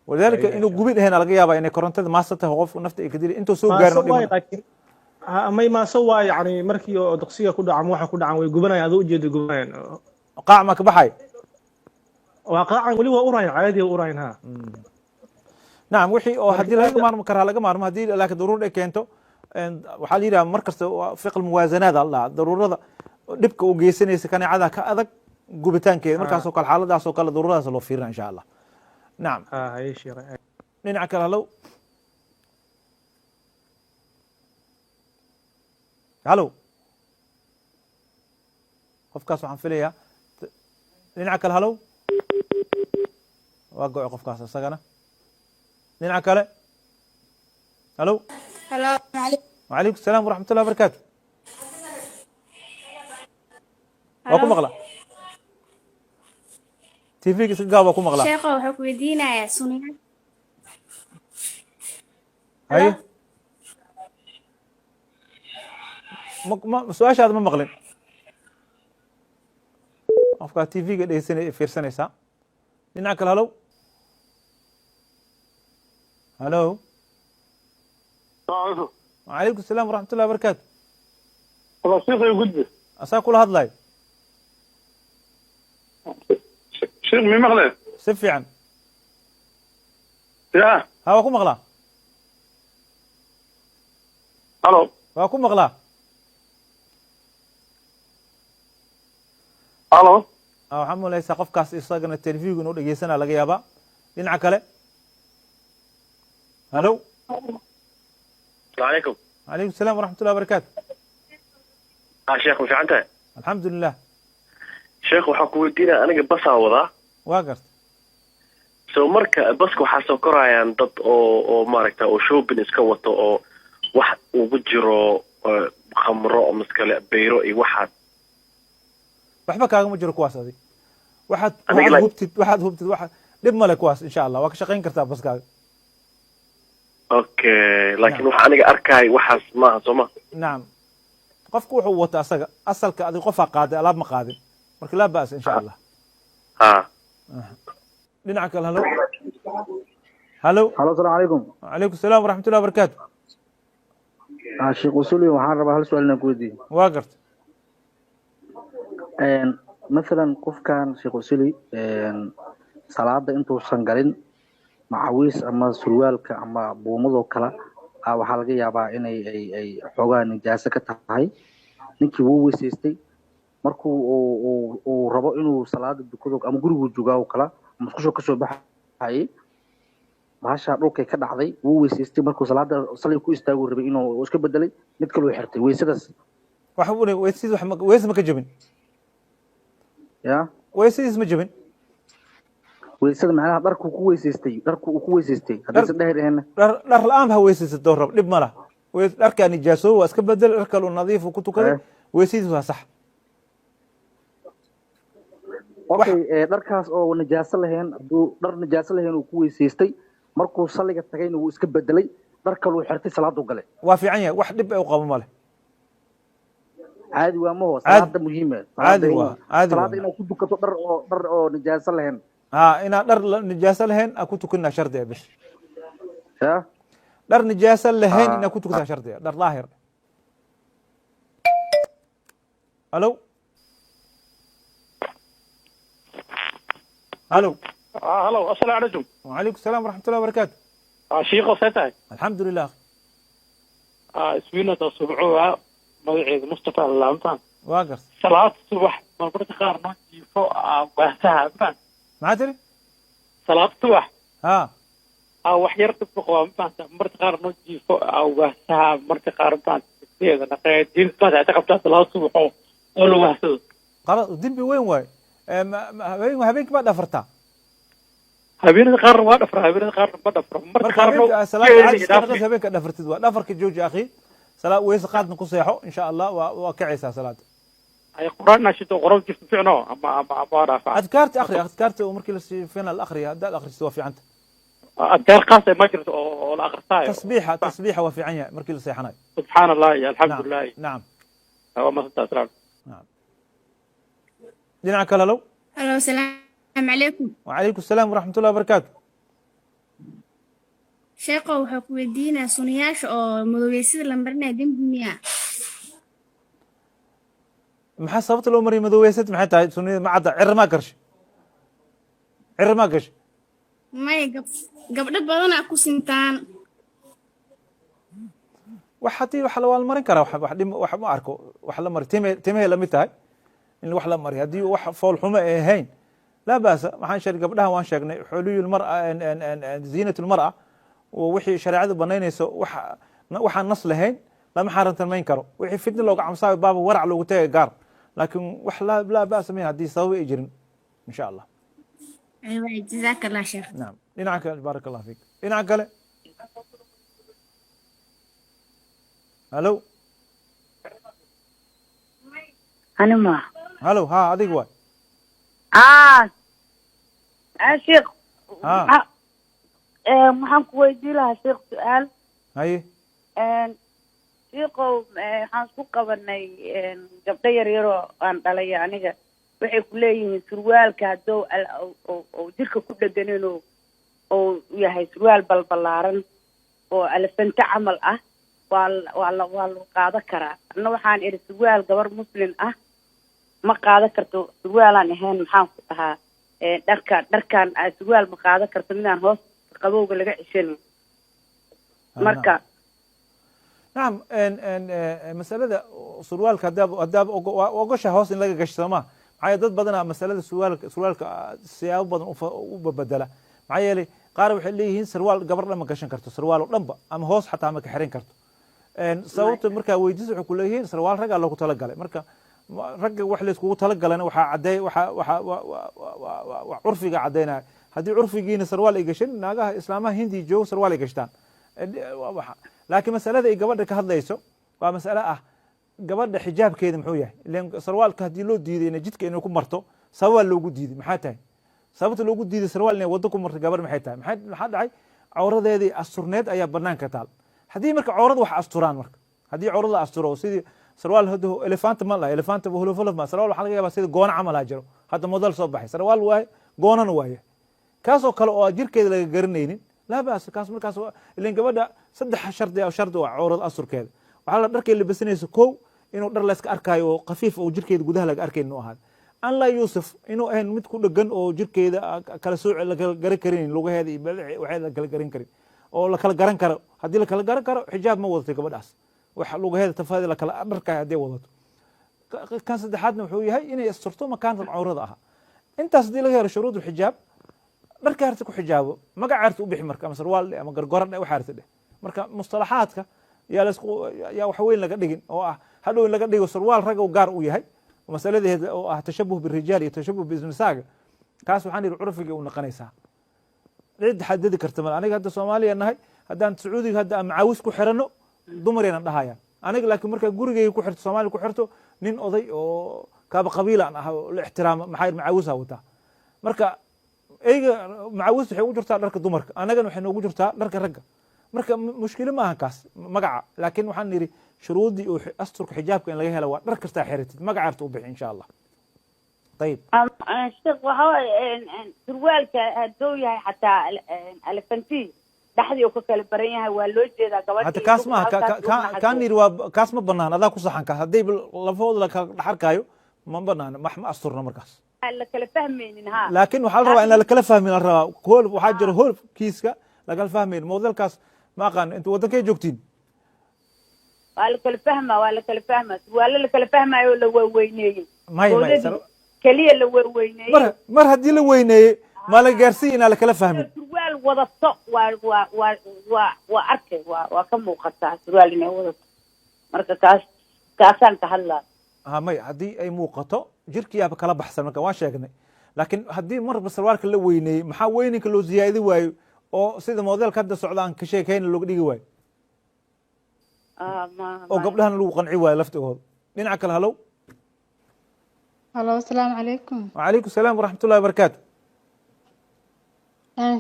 ولذلك inuu gubid ahayn laga yaabaa inay korontada maasata qof nafta ay kadiri intuu soo gaarin ama ma soo waa yani markii oo daqsiga ku dhacan waxa ku dhacan way gubanayaan adoo ujeedo gubanayaan qaac ma ka baxay واقعا ولي وراين عادي وراين ها نعم وحي او hadii laga maarmo karaa laga maarmo hadii laakiin daruuro ay keento waxa la yiraahdaa markasta fiqh muwaazanaad Allah daruurada dibka u geysanaysa kaneecada ka adag gubitaankeeda markaas oo kale xaaladaas oo kale daruuradaas loo fiirina insha Allah نعم هاي شيء dhinaca kale halo halo qofkaas waxaan filayaa dhinaca kale halo waa go'ay qofkaas isagana dhinaca kale halo halo وعليكم السلام ورحمة الله وبركاته waa ku maqla تيفيك iska gaab waa ku maqla sheekho wuxuu ku weydiinayaa sunniyaal haye su-aashaada ma maqlin qofkaa tv-ga dhegeysanay fiirsanaysaa dhinaca kale halow halo وعليكم السلام ورحمة الله وبركاته شيخ يقول asaa kula hadlayo شيخ مي مقلة si fiican يا ha waa ku maqlaa الو waa ku maqlaa الو waxaan malaysaa qofkaas isagana telefigu inuu dhegeysana laga yaabaa dhinaca kale halo عليكم calaykum salaam waraxmat ullahi wabarakaatu شيخ مش عنده alxamdulilah شيخ waxaan ku weydiinaa aniga basaa wadaa waa garta soo marka baska waxaa soo korayaan dad oo maaragta oo shopping iska wato oo wax ugu jiro khamro ama iskale beyro iyo waxaad waxba kaagama jiro kuwaas adi waxaad hubtid waxaad dhib male kuwaas insha allah waa ka shaqayn kartaa baskaaga okay laakiin waxa aniga arkay waxaas maaha soo ma nacam qofku wuxuu wata asaga asalka adiga qofaa qaaday alaab ma qaadin marka laa ba'as insha allah ha dhinaca kale halo halo السلام عليكم calaykum salaam waraxmat ullahi wabarakaatu sheekh usuli waxaan rabaa hal su'aal inaan ku weydiiyo waa garta مثلا qofkan sheekh usuli salaada intuusan galin macawiis ama surwaalka ama buumadoo kale waxaa laga yaabaa inay ay xoogaa nijaaso ka tahay ninkii wuu weysaystay markuu uu rabo inuu salaada dukado ama gurigu joogaa oo kale musqusho kasoo baxayay bahasha dhulkay ka dhacday wuu weysaystay markuu salaada sali ku istaagu rabay inuu iska bedelay mid kale uu xirtay weysadaas weys ma ka jabin ya weysadiis ma jabin weysada macnaha dharku ku weysaystay haddaysan dhehir ahayn dhar la-aan ha weysaysato rab dhib ma lah dharkaa nijaaso waa iska bedel dhar kale nadiif ku tukaday weysadiis waa sax okay dharkaas oo najaaso lahayn hadduu dhar najaaso lahayn uu ku weysaystay markuu saliga tagayna wuu iska bedelay dhar kale uu xirtay salaadu gale waa fiican yahay wax dhib ay u qabo male caadi waa maho salaada muhiima caadi waa salaada inaad ku dukato dhar oo najaaso lahayn inaad dhar nijaaso lahayn aa ku tukanaa shardi bis ya dhar nijaaso lahayn inaad ku tukataa shardi dhar daahir halo halo هلو السلام عليكم وعليكم السلام ورحمة الله وبركاته شيخ وسيتاي الحمد لله اسمينا تصبحوها مدعي مصطفى اللامتان واقف صلاة الصبح مربرت قارنا فوق وهتها ما تدري صلاة الصبح ها او وحير تبقوا مربرت قارنا فوق وهتها مربرت قارنا كذا نقيت دين ما تعتقد صلاة الصبح ولا وهتها خلاص الدنبي وين واي habeenkii baa dhafartaa habeenada qaarna waa dhafra habeenada qaarna ma dhafra marka habeenka dhafartid waa dhafarka jooji akhi salaad weyse qaadna ku seexo insha allah waa kacaysaa salaada ay quraanna shito qoran jirto ficno ama dhaafa adkaarta akhri adkaarta oo markii la fiina la akhriya haddaad akhristo waa fiicanta adkaar qaas ma jirto oo la akhristayo tasbiixa waa fiican yahay markii la seexanayo subxaan allah alxamdulilah nacam waa masantaa salaam dhinaca kale halow halo asalaamu calaykum wacalaykum asalaam waraxmat ullahi wabarakaatu sheekho waxaa ku weydiinaa sunayaasha oo madoobeysida la marinaya dembi miya maxaa sababta loo mariyay madoobeysad maxay tahay suniyada ma cadda cirri maa garshay cirri maa gashay may gabdho badanaa ku sintaan wax haddii wax la marin karaa wax ma arko wax la mari timahay lamid tahay in wax la mariyo haddii wax fool xumo ay ahayn laa baasa waxaan sheegay gabdhaha waan sheegnay xuliyulmara ziinatulmara wixii shareecadu banaynayso waxaan nas lahayn lama xaarantamayn karo wixii fitna looga camsaayo baaba warac loogu tagay gaar laakiin wax laa baasa mayn haddii sabab ay jirin insha allah jazaaka allah sheekh naam dhinaca kale baaraka allah fiik dhinaca kale halo anima halo ha adiga waay sheekh waxaan ku weydiin lahaa sheekh su-aal haye sheekhow waxaan isku qabanay gabdho yaryaroo aan dhalay aniga waxay ku leeyihiin surwaalka haddou jirka ku dheganin oo yahay surwaal balbalaaran oo alafante camal ah waa lagu qaadan karaa anna waxaan idhi surwaal gabar muslim ah ma qaadan karto surwaalaan ahayn maxaan ku dhahaa dharkaan surwaal ma qaadan karto midaan hoos qabowga laga ceshanin marka nacam masalada surwaalka haddaab ogosha hoos in laga gasho sooma maxaa dad badanaa masalada surwaalka siyaabo badan u babedela maxaa yeelay qaar waxay leeyihiin sarwaal gabar dhan ma gashan karto sarwaal oo dhanba ama hoos xataa ma ka xiran karto sababta markaa weydiisa waxay ku leeyihiin sarwaal raggaa loogu talagalay marka ragga wax layskugu talagalana waxaa cadeey waa curfiga caddeynaya haddii curfigiina sarwaal ay gashan naagaha islaamaha hindiya joogo sarwaal ay gashtaan laakiin masalada ay gabadha ka hadlayso waa masale ah gabadha xijaabkeeda muxuu yahay ilan sarwaalka haddii loo diiday inay jidka inay ku marto sababaa loogu diiday maxaa tahay sababta loogu diiday sarwaal inay waddo ku marto gabadh maxay tahay maxaa dhacay cawradeedii asturneed ayaa banaanka taal haddii marka cawrada wax asturaan marka haddii cawrada la asturo sidii sarwaal hada elefanta ma laha elefanta hulufuluf ma sarwaal waxaa laga yaabaa sida goona camal ha jiro hadda model soo baxay sarwaal waaye goonana waaye kaasoo kale oo jirkeeda laga garanaynin laa baas kaas markaas ilan gabadha saddex shardi waa cawrada asturkeeda waxaa la dharkay labasanaysa kow inuu dhar layska arkaayo oo khafiif oo jirkeeda gudaha laga arkayn inuu ahaado an laa yuusuf inuu ahayn mid ku dhegan oo jirkeeda kala sooc lakala garan karin lugaheeda iyo waxeeda la kala garan karin oo la kala garan karo haddii la kala garan karo xijaab ma wadatay gabadhaas wax lugaheeda tafaadi la kala dharkaayo haddii wadato kan saddexaadna wuxuu yahay inay asturto makaanka cawrada ahaa intaas haddii laga helo shuruud xijaab dharka harta ku xijaabo magaca harta u bixi marka ama sarwaal ama gargoran waxa harta dheh marka mustalaxaadka yaa wax weyn laga dhigin oo ah hadhow in laga dhigo sarwaal rag gaar u yahay masaladeeda oo ah tashabuh birijaal iyo tashabuh binisaaga kaas waxaan yidhi curfiga u noqonaysaa cid xadadi karta mal aniga hadda soomaaliya nahay haddaan sacuudiga hadda macaawis ku xirano dumaraynan dhahayaan aniga laakiin markaa gurigeyga ku xirto soomaaliya ku xirto nin oday oo kaaba qabiilaan ah oo la ixtiraama maxaa macaawisa wataa marka eyga macaawis waxay ugu jirtaa dharka dumarka anagana waxay noogu jirtaa dharka ragga marka mushkilo ma ahan kaas magaca laakiin waxaan yidhi shuruudii oo asturka xijaabka in laga helo waa dhar kastaa xiratid magaca harta u bixi insha allah ayib sheekh waxa surwaalka hadduu yahay xataa elefanti dhexdii uu ka kala baran yahay waa loo jeedaa gabadha hata kaas maaha kaan yidhi waa kaas ma banaan adaa ku saxan kaas hadday lafahooda lakala dhaxarkaayo ma banaan ma asturna markaas la kala fahmaynin ha laakiin waxaa la rabaa in lakala fahmin la rabaa hool waxaa jira hool kiiska lakala fahmayn modelkaas ma aqaan inta waddankay joogtiin waa la kala fahmaa surwaalo la kala fahmaayo la weyneeyey maya keliya la weyneeyey mar haddii la weyneeyey ma la gaarsiiya inaan lakala fahmin surwaal wadato waa arkay waa ka muuqataa surwaal inay wadato marka kaasaan ka hadlaa maya haddii ay muuqato jirkiyaaba kala baxsan marka waan sheegnay laakiin haddii marba sarwaalka la weyneeyey maxaa weyninka loo ziyaadi waayo oo sida modelka hadda socdaan ka sheekayna looga dhigi waayo oo gabdhahana lagu qanci waayo laftigooda dhinaca kale halow halo asalaamu calaykum wacalaykum salaam waraxmat ullahi wabarakaatu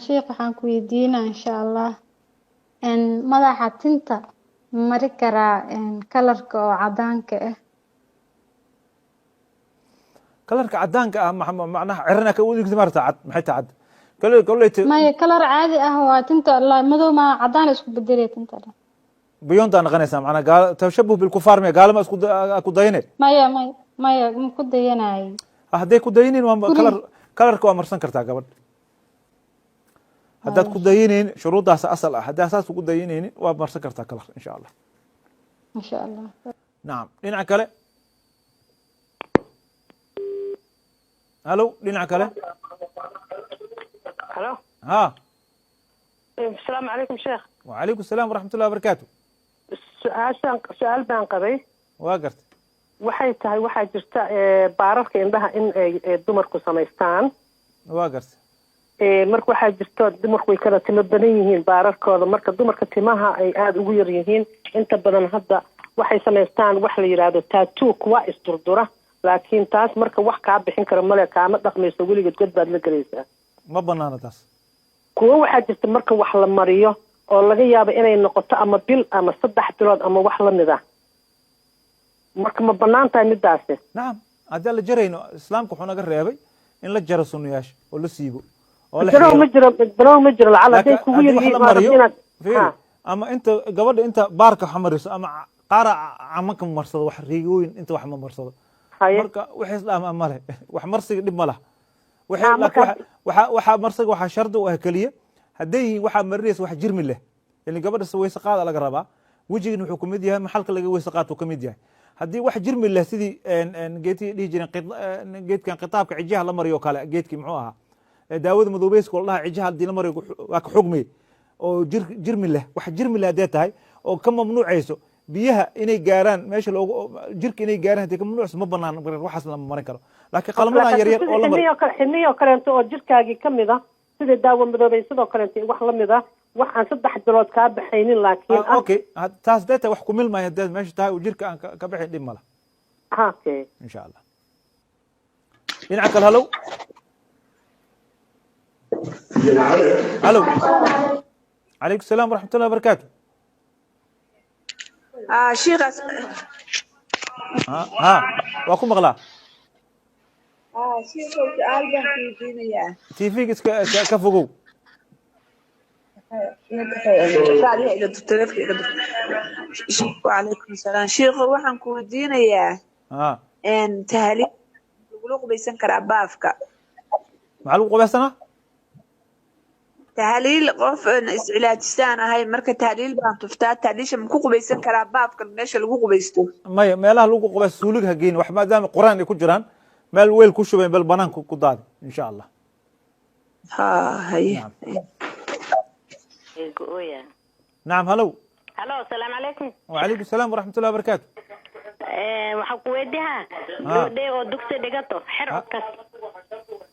sheekh waxaan ku weydiinaa insha allah madaxa tinta mari karaa kalarka oo cadaanka ah kalarka cadaanka ah macnaha cirana ka udigta marta cad maxay tahay cad maya kalar caadi ah waa tinta madow ma cadaan isku bedelay tinta biyontaa noqonaysaa macnaa tashabuh bilkufaar miya gaalama ku dayane maya ma ku dayanay hadday ku dayinin kalarka waa marsan kartaa gabadh haddaad ku dayinin shuruuddaas asal ah haddaa saas ugu dayinaynin waa marsan kartaa kalar insha allah nacam dhinaca kale halo dhinaca kale halo ha asalaamu calaykum sheekh wacalaykum asalaam waraxmat ullahi wabarakaatu su-aal baan qabay waa gartay waxay tahay waxaa jirta baararka indhaha in ay dumarku samaystaan waa gartay marka waxaa jirto dumarku way kala timo badan yihiin baararkooda marka dumarka timaha ay aada ugu yar yihiin inta badan hadda waxay samaystaan wax la yidhaahdo tattoo kuwa isdurdura laakiin taas marka wax kaa bixin kara male kaama dhaqmayso weligeed god baad la gelaysaa ma banaana taas kuwo waxaa jirta marka wax la mariyo oo laga yaabo inay noqoto ama bil ama 3 bilood ama wax la mid ah marka ma banaan tahay midaasi nacam haddii la jarayno islaamku wuxuu naga reebay in la jaro sunnayaasha oo la siibo oo la jaro ma jiro lacala haday kugu yiriin ama inta gabadha inta baarka xamariso ama qaara camanka marsado wax riigooyin inta wax ma marsado marka wixii islaam amale wax marsiga dhib ma laha waxa marsiga waxa shardi u ah kaliya haday waxa marinaysa wax jirmi leh yani gabadha waysa qaad laga rabaa wajigina wuxuu kamid yahay maxalka laga waysa qaad uu kamid yahay haddii wax jirmi leh sidii geedkii dhihi jireen geedkan khitaabka cijiyaha la mariyo kale geedkii muxuu ahaa daawada madoobayska oo dhaha cijiyaha haddii la mariyo waa ka xugmay oo jirmi leh wax jirmi leh haddee tahay oo ka mamnuucayso biyaha inay gaaraan meesha loogu jirka inay gaaraan haddii ka mamnuucayso ma banaan waxaas lama marin karo laakiin qalmadaha yaryar oo la mariyo xiniyo kaleento oo jirkaagii ka mid ah sida daawo madoobay sidoo kaleento wax la mid ah wax aan 3 bilood kaa baxaynin laakiin okay taas deeta wax ku milmay haddii meesha tahay oo jirka aan ka bixin dhib mala okay insha Allah dhinaca kale halow halow عليكم السلام ورحمة الله وبركاته. شيخ ها واكو مغلا. شيخ سؤال بحكي فيني تيفيك كفوقو. وعليكم السلام شيخ waxaan ku weydiinayaa tahliil lagu qubaysan karaa baafka maxaa lagu qubaysanaa tahliil qof iscilaajistaan ahay marka tahliil baan tuftaa tahliisha ma ku qubaysan karaa baafka meesha lagu qubaysto maya meelaha lagu qubaysto suulig ha geyn wax maadaama quraan ay ku jiraan meel weel ku shubeen bal banaanka ku daadi insha Allah hay نعم هلو السلام عليكم وعليكم السلام ورحمة الله وبركاته waxaan ku weydiihaa gabadhay oo dugsi dhigato xir codkas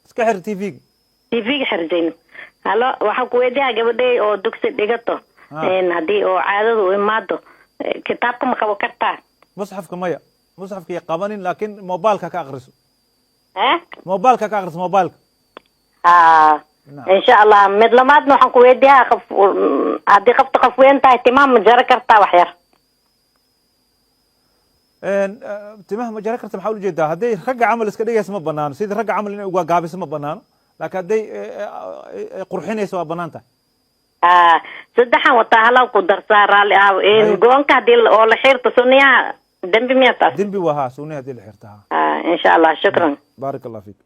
iska xir tv-ga xirjayn waxaan ku weydiihaa gabadhay oo dugsi dhigato haddii oo caadadu u imaado kitaabka ma qabo kartaa musxafka maya musxafka iyo qabanin laakiin mobilka ka aqriso mobilka ka aqriso mobilka إن شاء الله مثل ما أدنو حنكو يديها هدي قفت قفوين تاي تمام مجرى كرتا وحير تمام مجرى كرتا محاول جدا هدي رجع عمل اسكدي اسمه بنان سيد رجع عمل إنه قاب اسمه بنان لكن هدي قرحين يسوى بنانته صدحا وطاهلا وقدر صار إن قوان كهدي ولا حير تصونيها دنبي ميتا دنبي وها سونيها دي الحيرتها إن شاء الله شكرا بارك الله فيك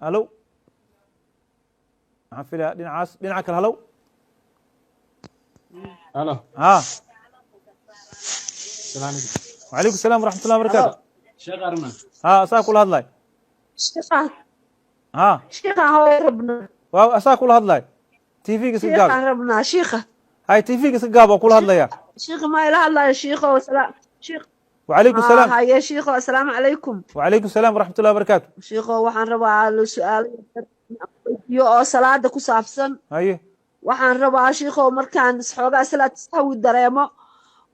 ألو عفلا دينعك الهلو الو السلام عليكم وعليكم السلام ورحمة الله وبركاته شيخ أرمى أساك كل هذا شيخ هاي ربنا أساك كل هذا تيفيك سجاب شيخ ربنا شيخ هاي تيفيك سجاب وكل هذا يا شيخ ما إله الله يا شيخ وسلام شيخ وعليكم السلام هاي يا شيخ السلام عليكم وعليكم السلام ورحمة الله وبركاته شيخ وحن ربع له سؤال oo salaada ku saabsan waxaan rabaa sheekhow markaan xoogaa salaad sahwi dareemo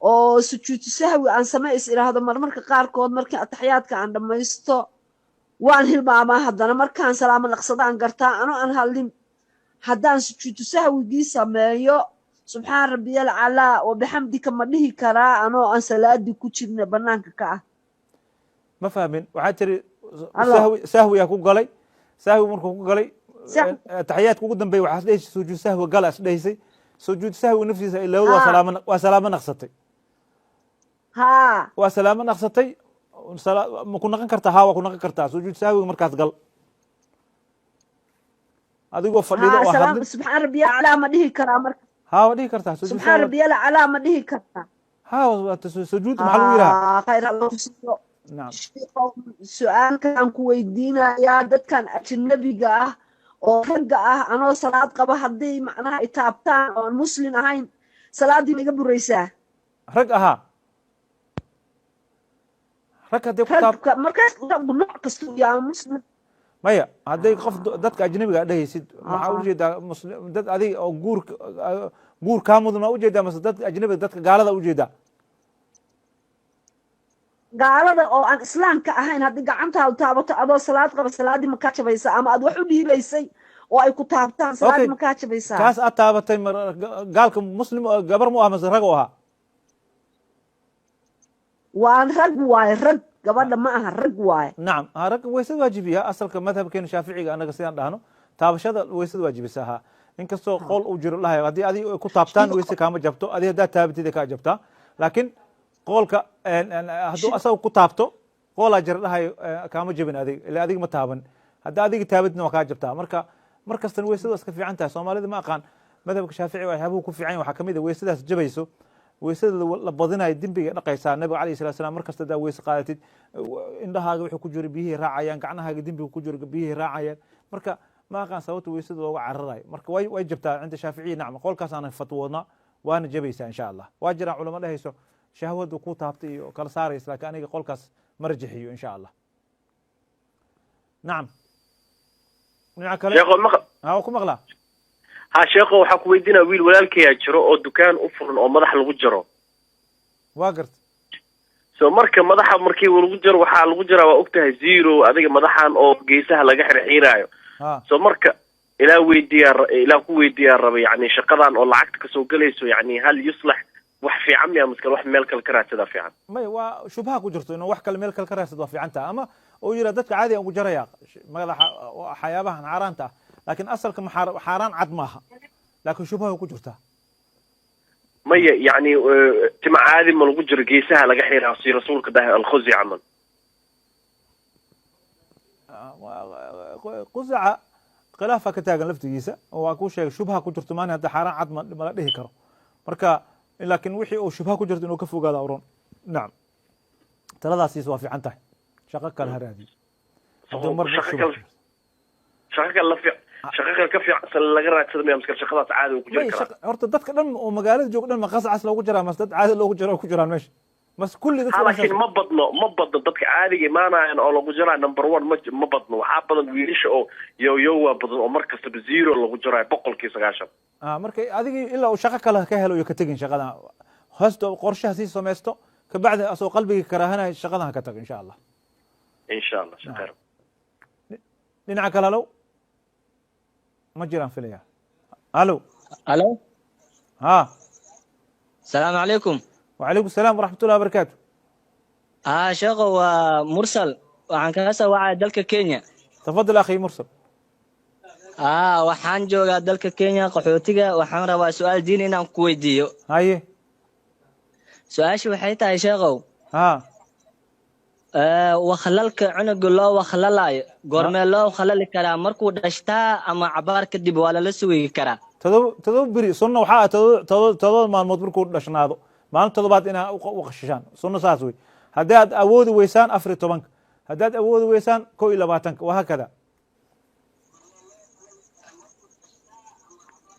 oo sujuud sahwi aan sameeys iraahdo marmarka qaarkood markii ataxiyaadka aan dhamaysto waan hilmaamaa haddana markaan salaamo naqsadaan gartaa ano aan hadlin haddaan sujuud sahwigii sameeyo subxaan rabbiyal calaa wa bixamdika ma dhihi karaa anoo aan salaadii ku jirna banaanka ka ah ma fahmin waxaa tiri sahwi ku galay sahwi markuu ku galay taxiyaadka ugu dambeeyay waxaa isdheysay sujuud sahwi gala isdheysay sujuud sahwi naftiisa ilaa waa salaamo naqsatay waa salaamo naqsatay ma ku naqan kartaa waa ku naqan kartaa sujuud sahwi markaas gal adigoo fadhido oo hadlin subxaan rabbiyal calaa ma dhihi karaa marka waa dhihi kartaa subxaan rabbiyal calaa ma dhihi kartaa sujuud maxaa lagu yiraahdaa khayr allah kusiiyo su-aalkan ku weydiinayaa dadkan ajnabiga ah oo ragga ah anoo salaad qaba haddii macnaha itaabtaan oon muslin ahayn salaadii ma iga buraysaa rag ahaa rag haddii ku markaas nooc kastuu yaa muslim maya hadday qof dadka ajnabiga dhehaysid maxaa ujeedaa dad adiga oo guur kaa mudan maa ujeedaa mase dadka ajnabiga dadka gaalada ujeedaa gaalada oo aan islaamka ahayn haddii gacantaadu taabato adoo salaad qaba salaadii ma kaa jabaysaa ama aad wax u dhiibaysay oo ay ku taabtaan salaadii ma kaa jabaysaa kaas aad taabatay gaalka muslim gabar mu ah mase rag u ahaa waan rag waaye rag gabadha ma aha rag waaye nacam rag waysad waajibiya asalka madhabkeena shaaficiga anaga sidaan dhahno taabashada waysad waajibisa ha inkastoo qol uu jiro lahayo haddii adiga ku taabtaan wayse kaama jabto adiga haddaad taabatida kaa jabtaa laakiin qoolka hadduu asaga ku taabto qoolaa jira dhahayo kaama jabin adiga ila adiga ma taaban hadda adiga taabadina waa kaa jabtaa marka markastana weysada waa iska fiican tahay soomaalida ma aqaan madhabka shaafici waxyaabuhu ku fiican waxaa kamid a weysadaas jabayso weysada la badinayo dembiga dhaqaysaa. nabiga calayhi salatu wasalaam markasta hadaa weyse qaadatid indhahaaga wuxuu ku jiro biyihii raacayaan, gacnahaaga dembiga ku jiro biyihii raacayaan. marka ma aqaan sababta weysada looga cararayo. marka way jabtaa cinda shaaficiyi. nacam qolkaas aanan fatwoodna waana jabaysaa insha allah. waa jiraan culamo dhahayso shahwadu ku taabtay iyo kala saaraysa, laakiin aniga qolkaas ma rajaxiyo insha allah. nacam dhinaca kale waa ku maqlaa. ha sheekho waxaa ku weydiinaa wiil walaalkayaa jiro oo dukaan u furan oo madax lagu jaro. waa garta. so marka madaxa markii lagu jaro waxaa lagu jaraa waa ogtahay zero adiga madaxan oo geesaha laga xirxiiraayo. so marka ilaa ku weydiiyaa raba yani shaqadan oo lacagta kasoo galayso yani hal yuslax wax fiican miya maskal wax meel kale ka raadsada fiican. may waa shubha ku jirto inuu wax kale meel kale ka raadsado waa fiican tahay, ama oo yira dadka caadi aan ugu jaraya madaxa waxyaabahan xaaraanta ah, laakiin asalka xaaraan cad maaha, laakiin shubha ku jirta. maya yani tima caadi ma lagu jiro geesaha laga xiraa si rasuulka dahay al-khuzi camal. qusaca khilaafa ka taagan laftigiisa oo waa ku sheegay shubha ku jirto maana hadda xaaraan cad ma la dhihi karo. marka laakiin wixii uu shubha ku jirto inuu ka fogaado oran. nacam taladaasiis waa fiican tahay. shaqo kale ha raadiyo. shaqo kale ka fiican laga raadsado miya maskal shaqadaas caadi uu ku jiri karaa. horta dadka dhan oo magaalada jooga dhan ma qasacas loogu jiraa mas dad caadi loogu jiro ku jiraan meesha mas kulli dadka. laakiin ma badno dadka caadiga imaanayaan oo lagu jiraa number 1 ma badno. waxaa badan wiilasha oo yo waa badan oo markastaba zero lagu jiraayo 90%. marka adigii ilaa uu shaqo kale ka helo iyo ka tegin shaqada hoosto qorshaha sii samaysto kabacdi asoo qalbiga karaahanayo shaqadan ka tag insha allah. insha allah shaqeer dhinaca kale low ma jiraan filaya. alo ها السلام عليكم. وعليكم السلام ورحمة الله وبركاته. شيخ ومرسل وعن كاسة وعى دلك كينيا. تفضل أخي مرسل. وحان جوغا دلك كينيا قحوتيغا وحان روا سؤال ديني نام كويديو. هاي سؤال شو حيتا يا شيخو. وخلالك عنق الله وخلالاي قرمي الله وخلالي كرا مركو دشتا أما عبار كدب ولا لسوي كرا. تدو بري سنة وحاء تدو ما المطبر كود دشناادو ما أنت تضبط إنا وخششان سنة ساسوي هداد أود ويسان أفريتو بنك هداد أود ويسان كو إلا باتنك وهكذا.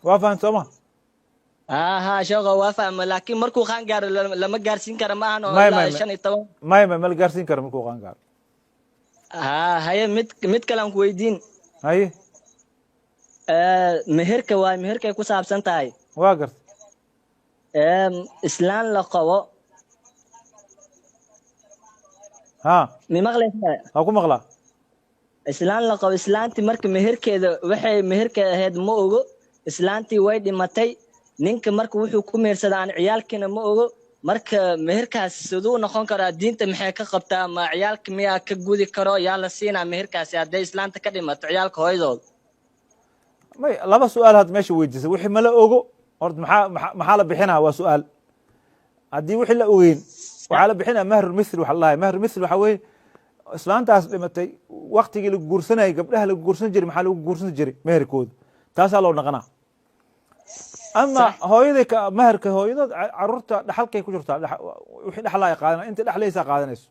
وافهم سما؟ ها شغل وافهم لكن مركو خانقار لما قارسين كرا ما أنا ولا شان يتوان ما القارسين كرا مركو خانقار. هاي مت كلام كويدين. هاي مهرك واي مهرك ku saabsan tahay waa gart islaan la qabo mi maqlaysaa ku maqlaa islaan la qabo islaantii marka meherkeeda waxay meherka ahayd ma ogo islaantii way dhimatay ninka marka wuxuu ku meersaday aan ciyaalkina ma ogo marka meherkaas sidoo noqon kara diinta maxay ka qabtaa ma ciyaalka miyaa ka gudi karo yaa la siinaa meherkaasi haday islaanta ka dhimato ciyaalka hooyadooda. may laba su'aal had meesha weydiisay wixii ma la ogo horta maxaa la bixinaa waa su'aal haddii wixii la ogeyn waxaa la bixinaa mahrul mithl waxa la mahrul mithl waxa weeye islaantaas dhimatay waqtigii lagu guursanayay gabdhaha lagu guursan jiray maxaa lagu guursan jiray meherkooda taasaa loo dhaqanaa. ama hooyada maherka hooyadood caruurta dhaxalkay ku jirtaa wixii dhaxlaa qaadanaa inta dhaxlaysaa qaadanayso.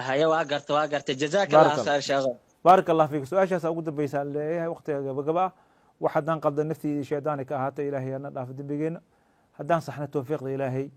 haya waa garta jazakallahu khayr sheekh. بارك الله فيك. سؤال شاس أقول دبيسال ليه وقت جبا واحد دان قلد نفتي شيطانك هاته إلهي أنا دافع دبيجينا هدان صحنا توفيق إلهي